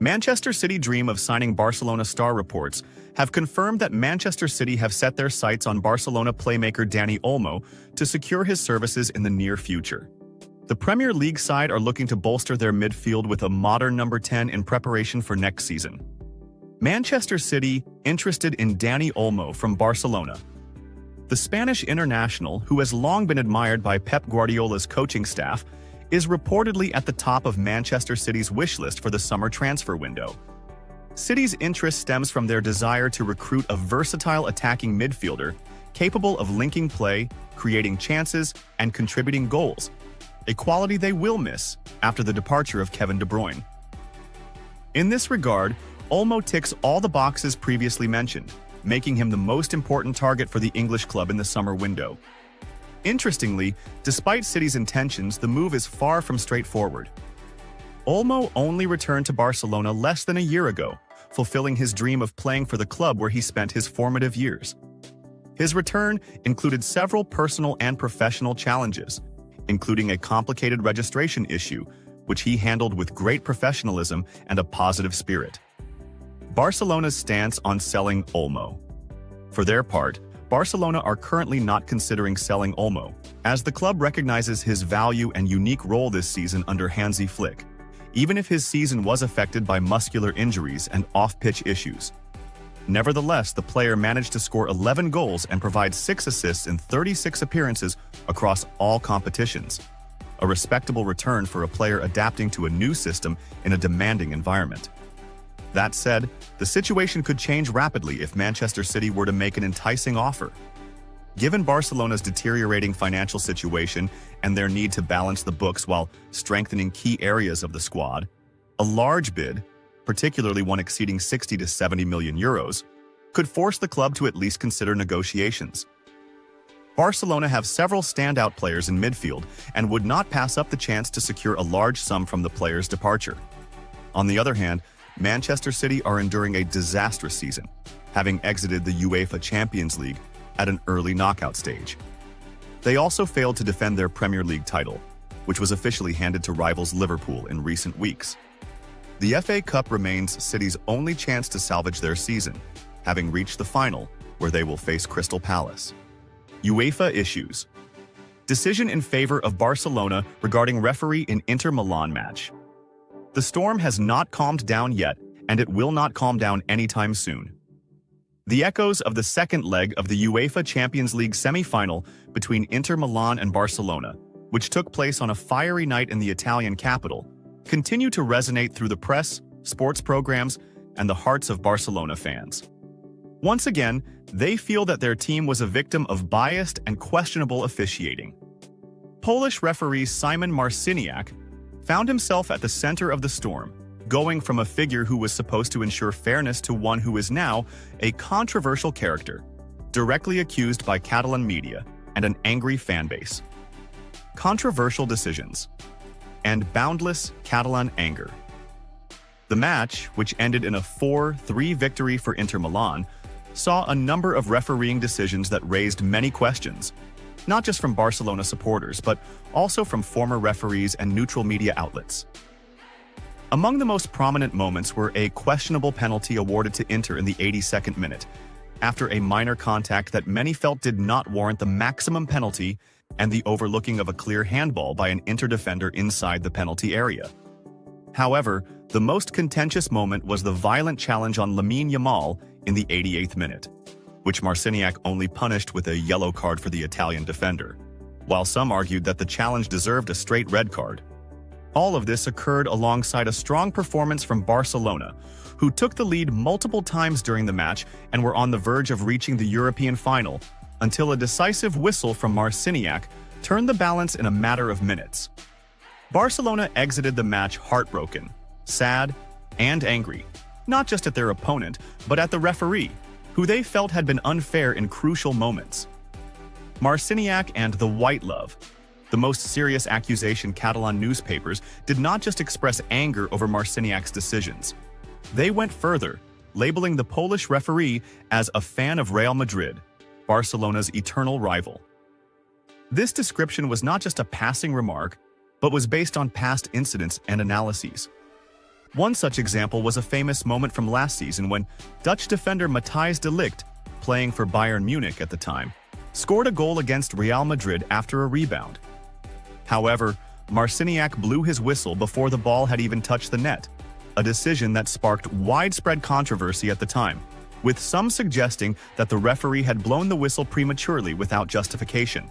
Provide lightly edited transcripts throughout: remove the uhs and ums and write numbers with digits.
Manchester City dream of signing Barcelona star reports have confirmed that Manchester City have set their sights on Barcelona playmaker Dani Olmo to secure his services in the near future. The Premier League side are looking to bolster their midfield with a modern number 10 in preparation for next season. Manchester City interested in Dani Olmo from Barcelona. The Spanish international, who has long been admired by Pep Guardiola's coaching staff, is reportedly at the top of Manchester City's wish list for the summer transfer window. City's interest stems from their desire to recruit a versatile attacking midfielder capable of linking play, creating chances, and contributing goals, a quality they will miss after the departure of Kevin De Bruyne. In this regard, Olmo ticks all the boxes previously mentioned, making him the most important target for the English club in the summer window. Interestingly, despite City's intentions, the move is far from straightforward. Olmo only returned to Barcelona less than a year ago, fulfilling his dream of playing for the club where he spent his formative years. His return included several personal and professional challenges, including a complicated registration issue, which he handled with great professionalism and a positive spirit. Barcelona's stance on selling Olmo. For their part, Barcelona are currently not considering selling Olmo, as the club recognizes his value and unique role this season under Hansi Flick, even if his season was affected by muscular injuries and off-pitch issues. Nevertheless, the player managed to score 11 goals and provide 6 assists in 36 appearances across all competitions, a respectable return for a player adapting to a new system in a demanding environment. That said, the situation could change rapidly if Manchester City were to make an enticing offer. Given Barcelona's deteriorating financial situation and their need to balance the books while strengthening key areas of the squad, a large bid, particularly one exceeding 60 to 70 million euros, could force the club to at least consider negotiations. Barcelona have several standout players in midfield and would not pass up the chance to secure a large sum from the player's departure. On the other hand, Manchester City are enduring a disastrous season, having exited the UEFA Champions League at an early knockout stage. They also failed to defend their Premier League title, which was officially handed to rivals Liverpool in recent weeks. The FA Cup remains City's only chance to salvage their season, having reached the final, where they will face Crystal Palace. UEFA issues. Decision in favor of Barcelona regarding referee in Inter Milan match. The storm has not calmed down yet, and it will not calm down anytime soon. The echoes of the second leg of the UEFA Champions League semi-final between Inter Milan and Barcelona, which took place on a fiery night in the Italian capital, continue to resonate through the press, sports programs, and the hearts of Barcelona fans. Once again, they feel that their team was a victim of biased and questionable officiating. Polish referee Szymon Marciniak found himself at the center of the storm, going from a figure who was supposed to ensure fairness to one who is now a controversial character, directly accused by Catalan media and an angry fanbase. Controversial decisions and boundless Catalan anger. The match, which ended in a 4-3 victory for Inter Milan, saw a number of refereeing decisions that raised many questions, not just from Barcelona supporters, but also from former referees and neutral media outlets. Among the most prominent moments were a questionable penalty awarded to Inter in the 82nd minute, after a minor contact that many felt did not warrant the maximum penalty, and the overlooking of a clear handball by an Inter defender inside the penalty area. However, the most contentious moment was the violent challenge on Lamine Yamal in the 88th minute, which Marciniak only punished with a yellow card for the Italian defender, while some argued that the challenge deserved a straight red card. All of this occurred alongside a strong performance from Barcelona, who took the lead multiple times during the match and were on the verge of reaching the European final, until a decisive whistle from Marciniak turned the balance in a matter of minutes. Barcelona exited the match heartbroken, sad, and angry, not just at their opponent, but at the referee, who they felt had been unfair in crucial moments. Marciniak and the White Love, the most serious accusation Catalan newspapers, did not just express anger over Marciniak's decisions. They went further, labeling the Polish referee as a fan of Real Madrid, Barcelona's eternal rival. This description was not just a passing remark, but was based on past incidents and analyses. One such example was a famous moment from last season when Dutch defender Matthijs de Ligt, playing for Bayern Munich at the time, scored a goal against Real Madrid after a rebound. However, Marciniak blew his whistle before the ball had even touched the net, a decision that sparked widespread controversy at the time, with some suggesting that the referee had blown the whistle prematurely without justification.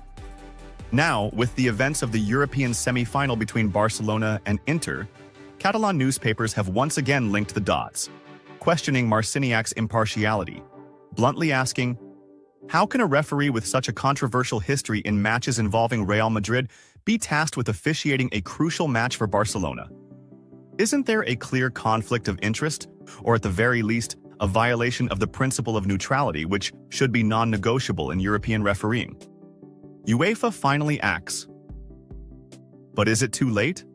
Now, with the events of the European semi-final between Barcelona and Inter, Catalan newspapers have once again linked the dots, questioning Marciniak's impartiality, bluntly asking, how can a referee with such a controversial history in matches involving Real Madrid be tasked with officiating a crucial match for Barcelona? Isn't there a clear conflict of interest, or at the very least, a violation of the principle of neutrality which should be non-negotiable in European refereeing? UEFA finally acts. But is it too late?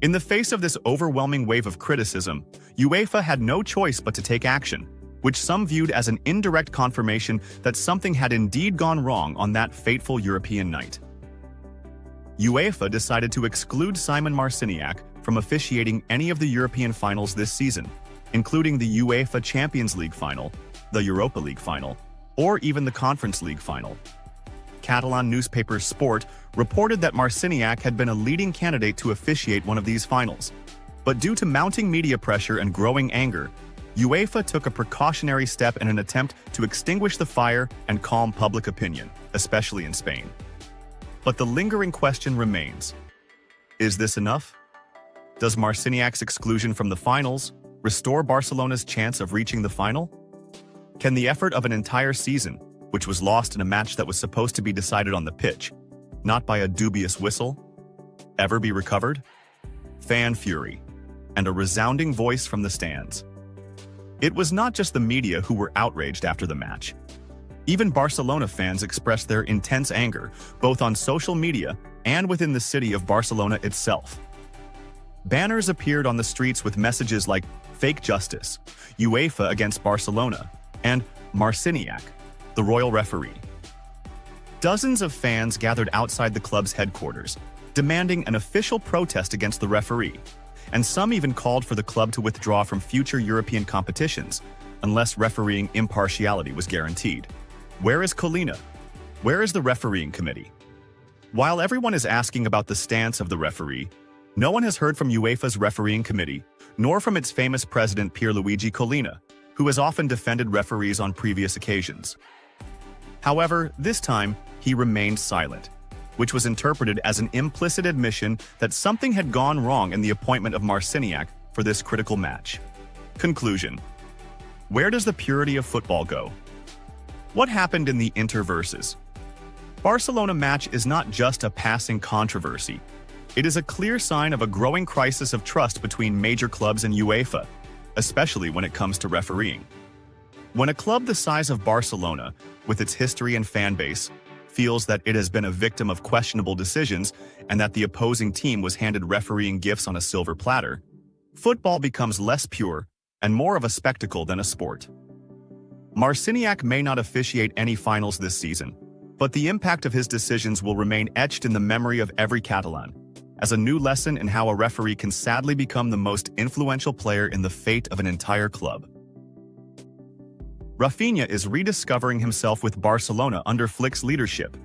In the face of this overwhelming wave of criticism, UEFA had no choice but to take action, which some viewed as an indirect confirmation that something had indeed gone wrong on that fateful European night. UEFA decided to exclude Simon Marciniak from officiating any of the European finals this season, including the UEFA Champions League final, the Europa League final, or even the Conference League final. Catalan newspaper Sport reported that Marciniak had been a leading candidate to officiate one of these finals. But due to mounting media pressure and growing anger, UEFA took a precautionary step in an attempt to extinguish the fire and calm public opinion, especially in Spain. But the lingering question remains. Is this enough? Does Marciniak's exclusion from the finals restore Barcelona's chance of reaching the final? Can the effort of an entire season, which was lost in a match that was supposed to be decided on the pitch, not by a dubious whistle, ever be recovered? Fan fury, and a resounding voice from the stands. It was not just the media who were outraged after the match. Even Barcelona fans expressed their intense anger, both on social media and within the city of Barcelona itself. Banners appeared on the streets with messages like "Fake Justice," UEFA against Barcelona, and Marciniak, the royal referee. Dozens of fans gathered outside the club's headquarters, demanding an official protest against the referee, and some even called for the club to withdraw from future European competitions unless refereeing impartiality was guaranteed. Where is Colina? Where is the refereeing committee? While everyone is asking about the stance of the referee, no one has heard from UEFA's refereeing committee, nor from its famous president Pierluigi Collina, who has often defended referees on previous occasions. However, this time, he remained silent, which was interpreted as an implicit admission that something had gone wrong in the appointment of Marciniak for this critical match. Conclusion. Where does the purity of football go? What happened in the Inter-versus? Barcelona match is not just a passing controversy. It is a clear sign of a growing crisis of trust between major clubs and UEFA, especially when it comes to refereeing. When a club the size of Barcelona, with its history and fan base, feels that it has been a victim of questionable decisions and that the opposing team was handed refereeing gifts on a silver platter, football becomes less pure and more of a spectacle than a sport. Marciniak may not officiate any finals this season, but the impact of his decisions will remain etched in the memory of every Catalan, as a new lesson in how a referee can sadly become the most influential player in the fate of an entire club. Rafinha is rediscovering himself with Barcelona under Flick's leadership.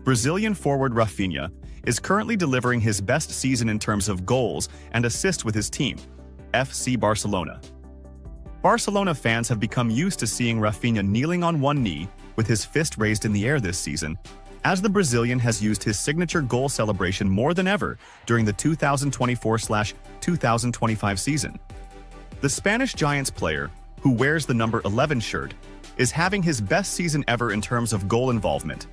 Brazilian forward Rafinha is currently delivering his best season in terms of goals and assists with his team, FC Barcelona. Barcelona fans have become used to seeing Rafinha kneeling on one knee with his fist raised in the air this season, as the Brazilian has used his signature goal celebration more than ever during the 2024-2025 season. The Spanish Giants player, who wears the number 11 shirt, is having his best season ever in terms of goal involvement,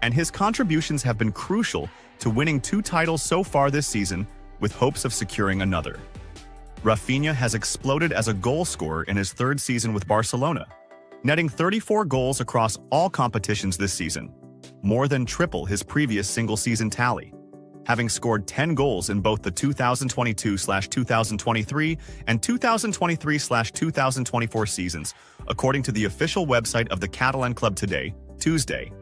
and his contributions have been crucial to winning 2 titles so far this season, with hopes of securing another. Rafinha has exploded as a goal scorer in his 3rd season with Barcelona, netting 34 goals across all competitions this season, more than triple his previous single-season tally, having scored 10 goals in both the 2022-2023 and 2023-2024 seasons, according to the official website of the Catalan club today, Tuesday.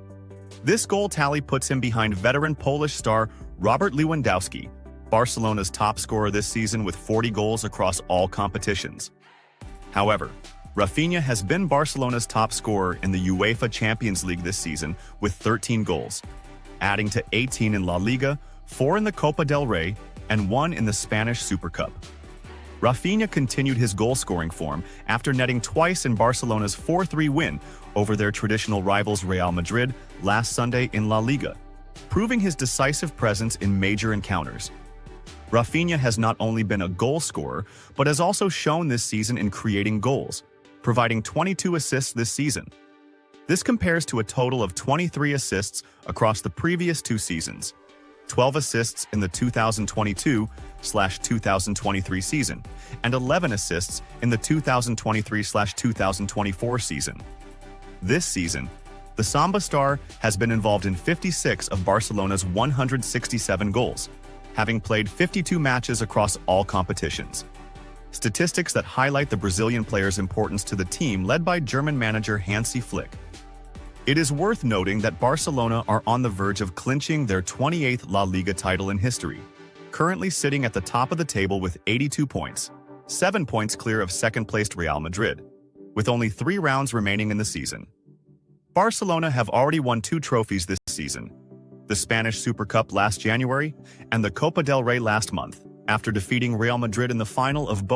This goal tally puts him behind veteran Polish star Robert Lewandowski, Barcelona's top scorer this season with 40 goals across all competitions. However, Rafinha has been Barcelona's top scorer in the UEFA Champions League this season with 13 goals, adding to 18 in La Liga, 4 in the Copa del Rey, and 1 in the Spanish Super Cup. Rafinha continued his goal-scoring form after netting twice in Barcelona's 4-3 win over their traditional rivals Real Madrid last Sunday in La Liga, proving his decisive presence in major encounters. Rafinha has not only been a goal scorer, but has also shown this season in creating goals, providing 22 assists this season. This compares to a total of 23 assists across the previous 2 seasons, 12 assists in the 2022/2023 season, and 11 assists in the 2023/2024 season. This season, the Samba star has been involved in 56 of Barcelona's 167 goals, having played 52 matches across all competitions. Statistics that highlight the Brazilian player's importance to the team led by German manager Hansi Flick. It is worth noting that Barcelona are on the verge of clinching their 28th La Liga title in history, currently sitting at the top of the table with 82 points, 7 points clear of second-placed Real Madrid, with only 3 rounds remaining in the season. Barcelona have already won 2 trophies this season, the Spanish Super Cup last January and the Copa del Rey last month, after defeating Real Madrid in the final of both